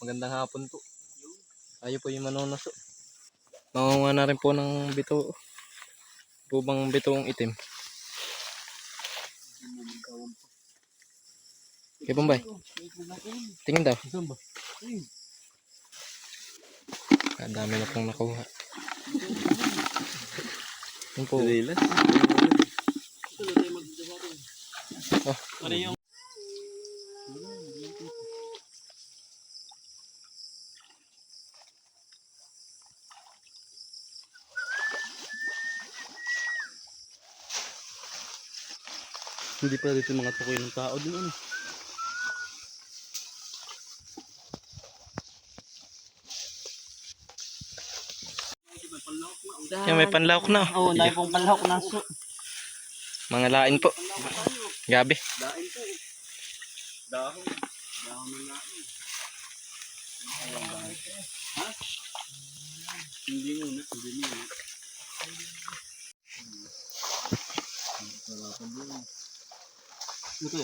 Magandang hapon po. Tayo po yung manonoso. Mangunguha na rin po ng bito. Bubang bitoong itim. Kaya Bombay. Tingin daw. Ang dami na pong nakuha. Yun po. Oh. Hindi pa dito mga tukoy ng tao din ano. Yan, may panlawak na. Oo, dahil pong panlawak na so. Mga lain po. Gabi. Dain po. Dahon. Dahon ng lain. Ha? Hindi muna. Hindi muna. Ito.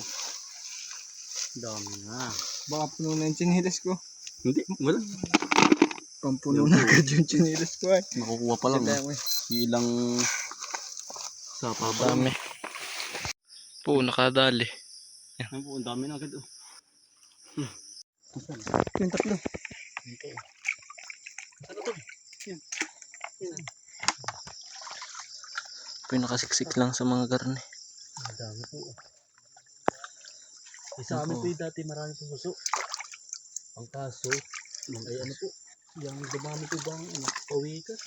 Dami na. Baka puno na yung chinilas ko. Hindi, wala. Pampuno na agad yung chinilas ko ay. Nakukuha pa lang. Ilang sapa pa lang. Dami. Po, nakadali. Yan po, ang dami na agad. Yung tatlo. Ano to? Yan. Yan. Pinakasiksik lang sa mga garne. Ang dami po. Sa amin po yung dati marami pong gusto. Ang kaso, ay ano po, yung dumami po bang pawikas.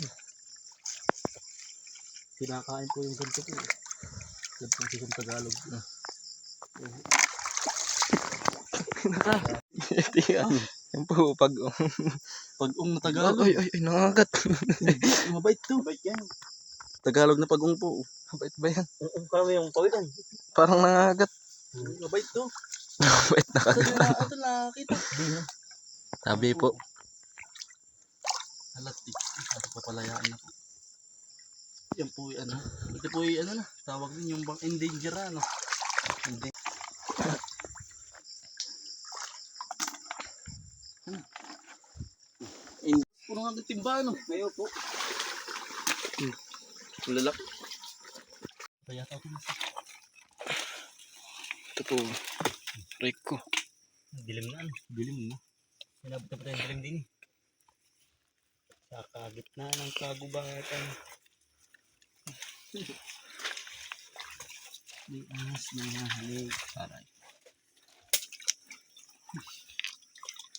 Kinakain po yung ganito po. Ganito po yung Tagalog. Yan po, pag Pag-ung na Tagalog. ay, nangagat. Mabait to. Mabait yan. Tagalog na pag-ung po. Mabait ba yan? Kami yung pawikan. Parang nangagat. Mabait to. Mabait na kagat. Ito nakakita. Sabi po. Halatik. Papalayaan na po. Yan po yung ano. Ito po yung ano na. Tawag din yung bang endanger ano. Puro nga timba ano. Ngayon po. Lalaki. Kaya ito na. Ito po. Rico. Dilim na ano. Dilim na. Sinabot na pa tayo dilim din eh. Sa kagitna ng kagubatan. May ahas na nahalik. Aray.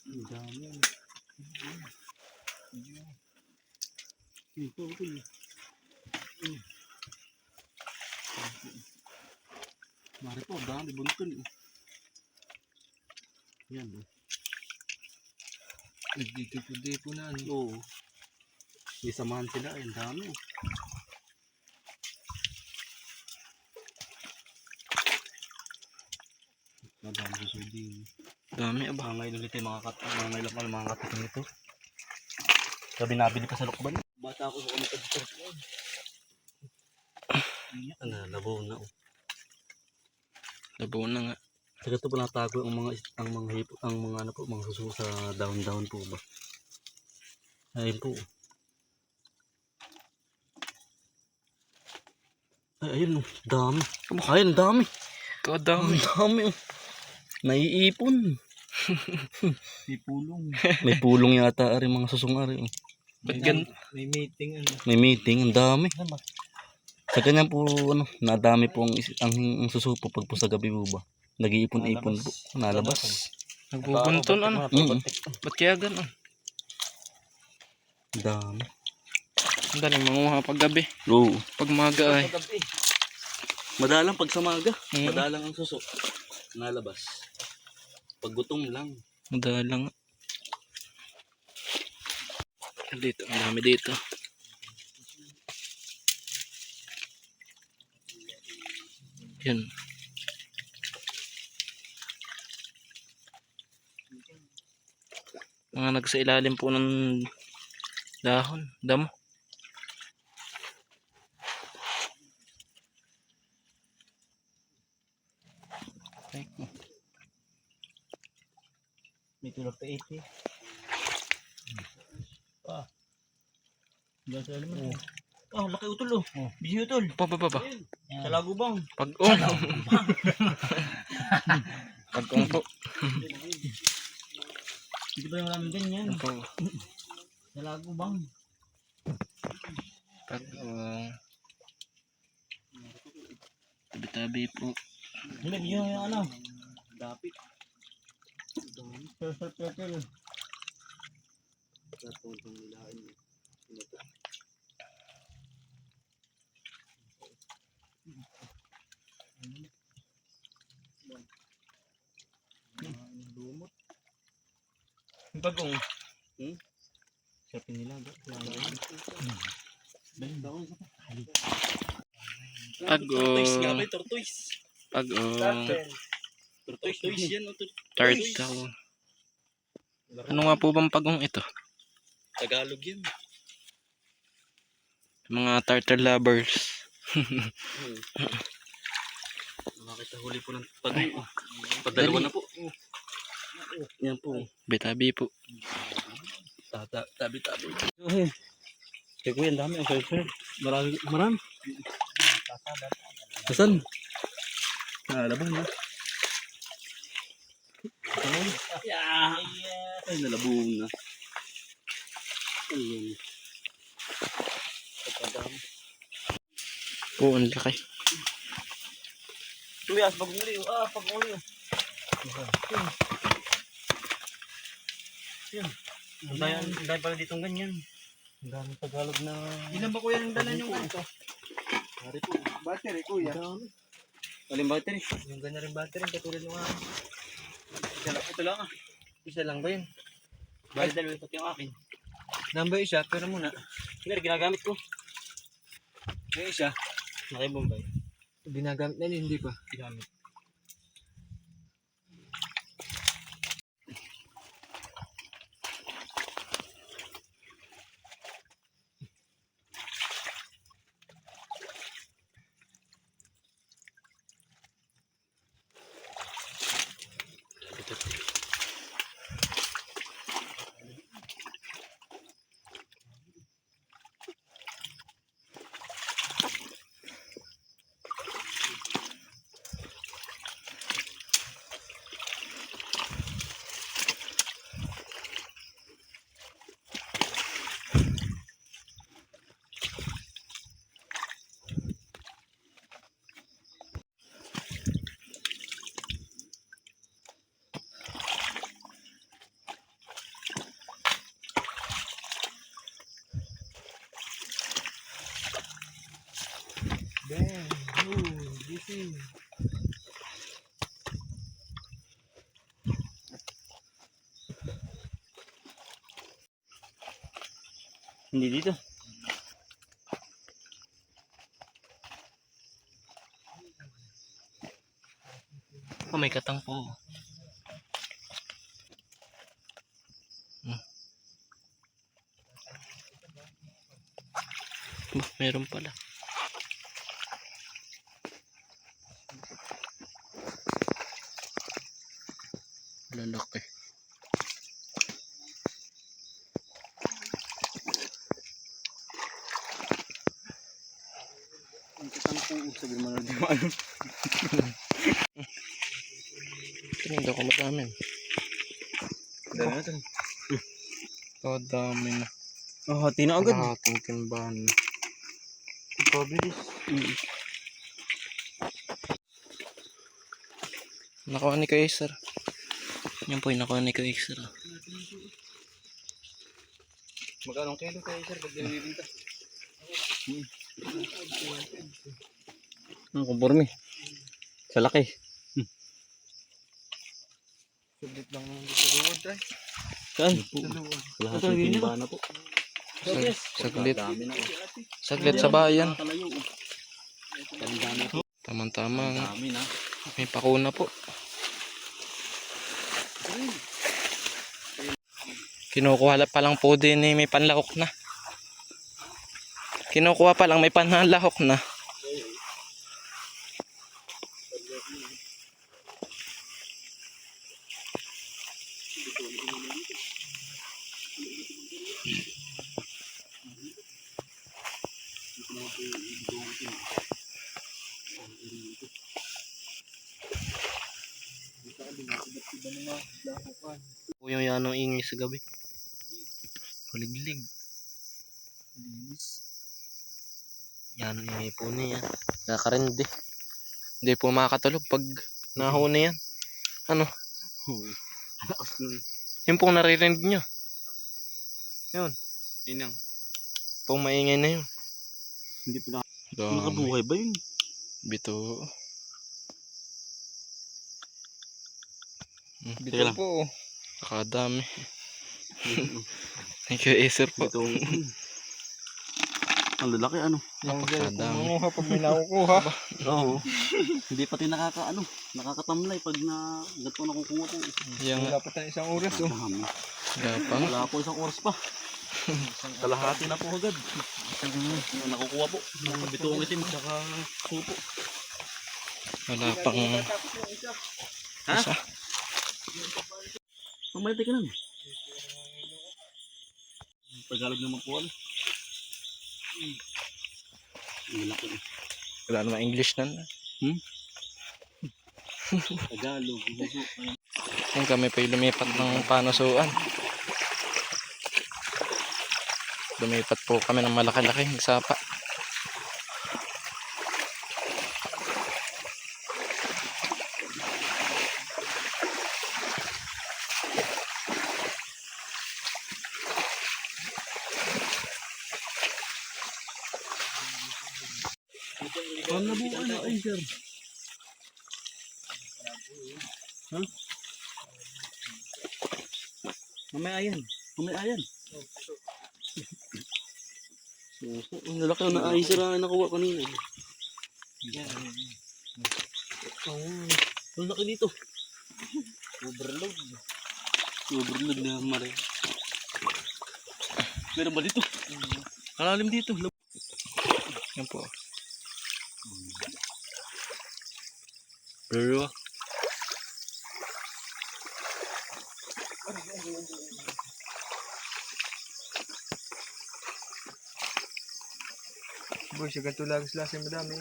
Ang dami. Ito. Mari po, dami buntun. Yan. Dito na. Oo. May samahan sila. Ang dami. Madami sa sudin. Dami aba. Mga ngayon ulit yung mga katiting ito. Sabi nabili pa sa Lukban. Bata ako sa kumikad. Iyak na, labaw na. Labaw na nga. Saka ito po natago ang mga ano po, mga suso sa down po ba. Ayun po. Ay, ayun, dami. Ayun, dami. Ito, dami. Ang dami. Naiipon. May pulong. May pulong yata ari mga susong ari. May meeting ano. May meeting, ang dami. Sa ganyan po ano, nadami po ang susupo pag po sa gabi po ba. Nag-iipon-ipon po. Nalabas. Nagbubunton ano. Ba't kaya gano'n? Dami. Ang daling manguha pag gabi. Oo. Pag maga ay. Madalang pag sa maga. Madalang ang suso. Nalabas. Pag gutom lang. Madalang. Dito, ang dami dito. Yan. Mga nagsa ilalim po ng dahon, damo. May Sulok pa 80. Ah. Diyan sa alaman. Ah, laki utol oh. Bisi utol. Pa. Sa lagubang. Pag-ong. Pag-ong po. Hindi ba yung maraming ganyan? Opo. Sa lagubang. Pag-ong. Tabi-tabi po. Hindi, yun yung ano. Dapit. Turtle. Pag-ong. Sarapin nila. Pag-ong. Tortoise. Pag-ong. Tortoise yan. Turtle. Ano nga po bang pag-ong ito? Tagalog yan. Mga turtle lovers. Nakakita huli po ng pag-ong. Padalawa na po. Yan po. Betabi po. Tabi-tabi. Kaya kuya, ang dami. Marami. Saan? Labang na. Ay, nalabong na. Ayun. Po, ang laki. Tuyas, pag-uli. Pag-uli. Yan. Ang dahil pala ditong ganyan. Ang daming Tagalog na... Ilan ba kuya yung dala niyong kanto? Hari po. Battery kuya. Aling battery. Yung ganyan rin battery, katulad ng Ito lang ah. isa lang ba yun? Bali dalawa pati yung akin. Number isa, pero muna. Hindi, ginagamit ko. Yung isa, Nakibombay. ginagamit na yun, hindi pa. Ginamit. Hindi dito. Oh, may katang po. Meron pala. Lalaki. Ang katang po. Sabi mo na di ano. Hindi ako madami. Dami na ito. Oh, dami na. Hati na agad. Lahating timbahan na. Pabilis. Nakuha ni Kuya Sir. Yan po yung nakuha ni Kuya Sir. Magkano kilo kayo sir pag nilibinta? Ang kumporme. Sa laki. Sublit lang naman dito sa luwad ay. Saan? Sa luwad. Lahat ng timba na po. Saglit. Dami na. Saglit sa bayan. Nakakalayo. Dami po. Tamang-tamang. Dami na. May pakuna po. Kinukuha pa lang po din may panlahok na. Kinukuha pa lang may panlahok na. mga lakukan. Po yung yanong ingay sa gabi. Kuliglig. Linis. Yanong ingay po niya. Nakakarindi. Hindi po makakatulog pag nahuni yan. Ano? Alakas nun. Yung pong naririnig nyo. Yun. Yun lang. Pong maingay na yun. Hindi po Dami. nakabuhay ba yun? Bito. Bito lang. po. Nakadami. Thank you, Acer po. Itong... Ang lalaki ano. Napakadami. Manguha pag may nakukuha. Oo. Hindi pati nakakatamlay pag na gato nakukuha po. Yung Wala pa tayo isang oras oh. Dami. gapang. Wala po isang oras pa. Kalahati na po agad. Nakukuha po. Bitong itim saka supo. Wala pang Ha? isa. Mamalite ka nun. Tagalog naman po ano. Ang laki eh. Wala naman English na. Tagalog. Yung kami pa lumipat ng panusuan. Lumipat po kami ng malaki-laking sapa. Panglabuan na ay sir. Ha? Mamaya ayan. Mamaya ayan. So, ang lalaki na ay sir na nakuha kanina. Ang laki dito. Overload. Overload na mare. Meron ba dito? Kalalim dito. Yan po. Pero Boy, sa ganito lagos lang siya madami.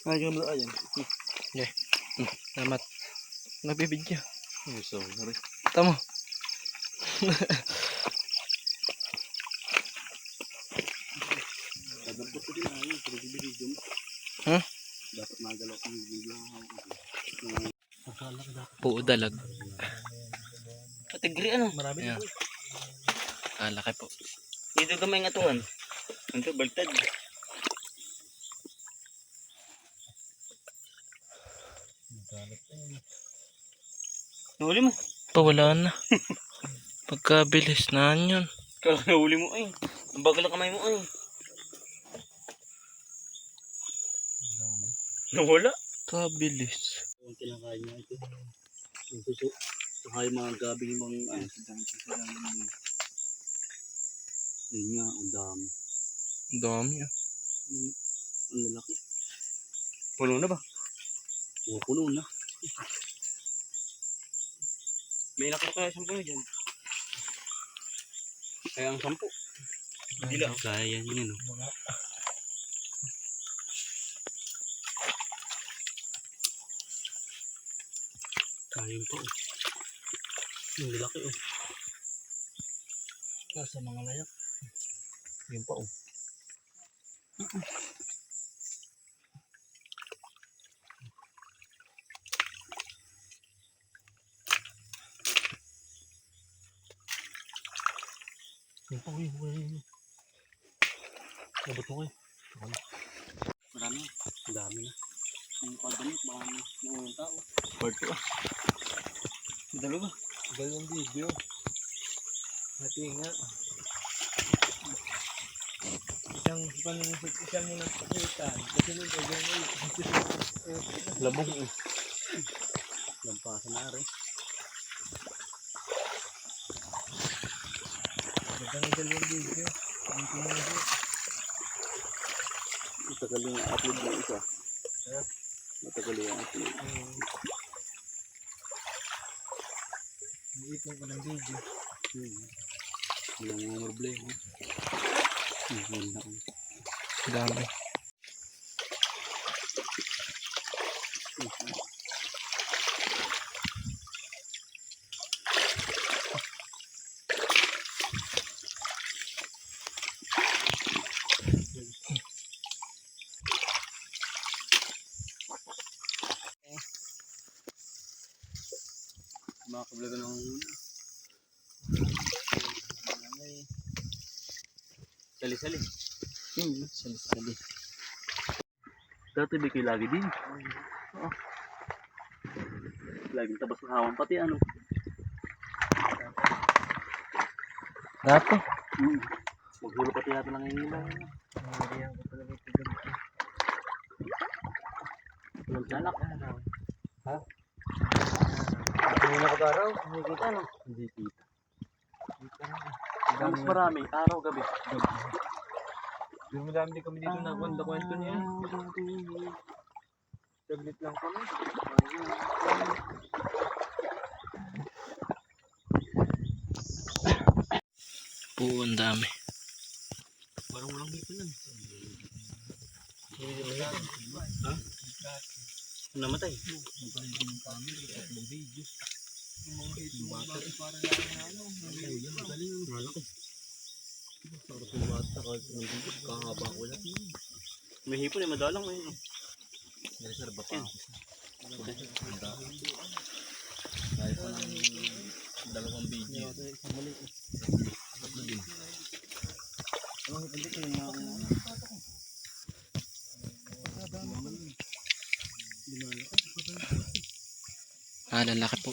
ayun na ayan. Salamat. Nagbibidyo. Oh, sorry. Tamo. Dapat ko din ayun, pero video mo. Ha? Dapat magalaw ang video. Akala ko dapat. Puo dalag. Kategori ano? Marami Yeah. Laki po. Dito gamay nga tuwan. Ito baltad. Nahuli mo. Pa wala na. Pagkabilis na yun. Kala nahuli mo ay. Ang bagal ang kamay mo ay. Nawala. Kabilis. Ang kinakain niya ito. Yung suso. Saka yung mga gabing mga ano. Yun nga, ang dami. Ang dami ah. Ang lalaki. Puno na ba? Oo, puno na. May nakakaya 10 dyan. Kaya ang 10. Hindi lang. Kaya yan yun. Kaya pa oh. Yung lalaki oh. Nasa mga layak. Yun pa oh. Yung pa yun. Labot mo kayo. Marami. Ang dami na. Yung pagdamit, baka naulang tao. Part 2 ah. Dalawa. Dalawang video. Hati nga. Isang muna pakitan. Kasi nung gagawin Labong eh. Lampasan na rin. Magandang dalawang video. Ang pinag Matagal yung upload ng isa. Matagal yung upload. Iipon ko ng video. Walang mga problema. Wala. Dami. Mga kablaga ng sali-sali. Sali-sali. Dati bigay lagi din. Laging tabas ng hawan pati ano. Dato. Maghulo pati yata ng ilaw. Nagsanak. Ha? Hindi na kagaraw. Hindi kita no? Hindi kita. Mas marami. Araw, gabi. Yung madami din kami dito kwento niya. Saglit lang kami. Oo, ang dami. Parang walang hipon lang. Ha? Namatay. May hipon eh, madalang ngayon. Reserva pa. Dahil pa ng dalawang video. Lalaki po.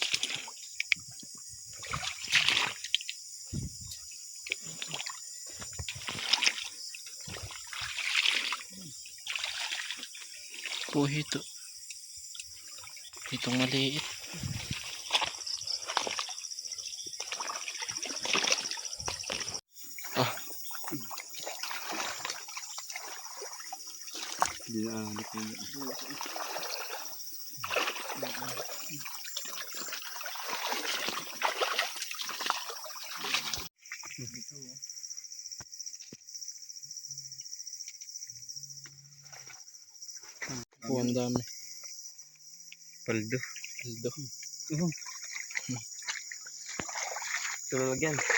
Hito. Itong maliit. Hindi na ahanap yun. Oo, ang dami. Paldo. Paldo. Tulog yan.